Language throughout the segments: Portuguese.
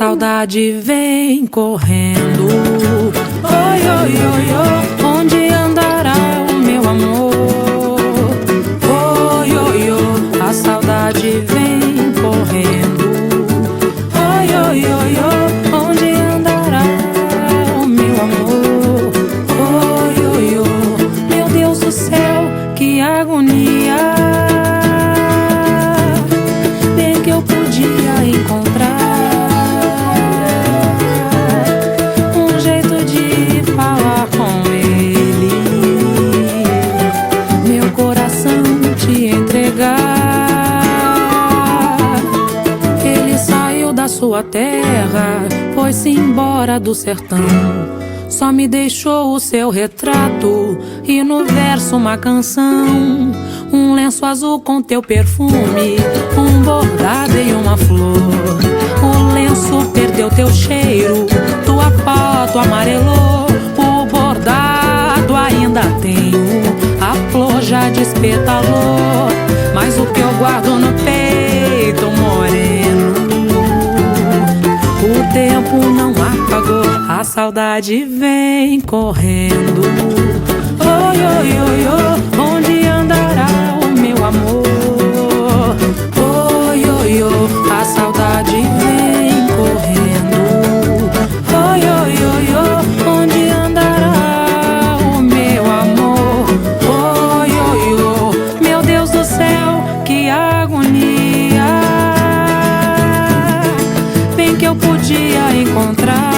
saudade vem correndo. Oi, oi, oi, oi, onde andará o meu amor? Oi, oi, oi, a saudade vem correndo. Oi, oi, oi, oi, onde andará o meu amor? Oi, oi, oi, meu Deus do céu, que agonia. Bem que eu podia encontrar sua terra, foi-se embora do sertão. Só me deixou o seu retrato e no verso uma canção. Um lenço azul com teu perfume, um bordado e uma flor. O lenço perdeu teu cheiro, tua foto amarelou. O bordado ainda tenho, a flor já despetalou. Mas o que eu guardo no peito moreno, o tempo não apagou, a saudade vem correndo. Oi, oi, oi, oi, onde andará o meu amor? Oi, oi, oi, a saudade vem correndo. Oi, oi, oi, oi, onde andará o meu amor? Oi, oi, oi, meu Deus do céu, que agonia. Bem que eu podia encontrar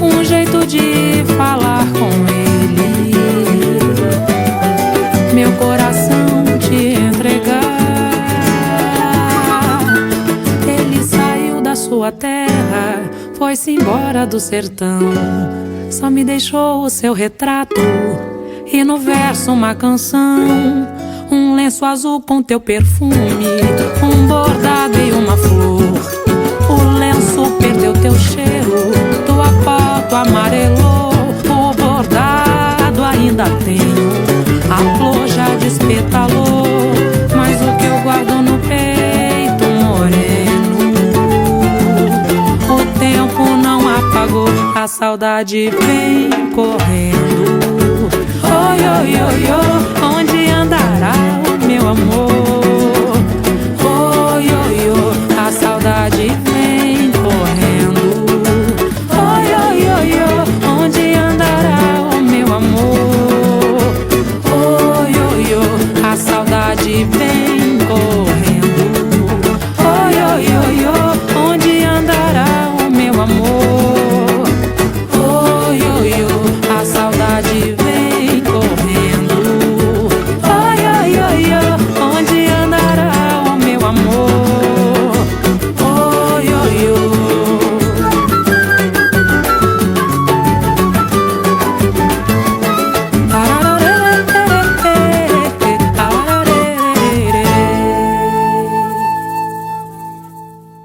um jeito de falar com ele, meu coração te entregar. Ele saiu da sua terra, foi-se embora do sertão. Só me deixou o seu retrato e no verso uma canção. Um lenço azul com teu perfume, um bordado e uma flor. O lenço perdeu teu cheiro, tua foto amarelou. O bordado ainda tenho, a flor já despetalou. Mas o que eu guardo no peito moreno, o tempo não apagou, a saudade vem correndo. Oi, oi, oi, oi, onde andará o meu amor?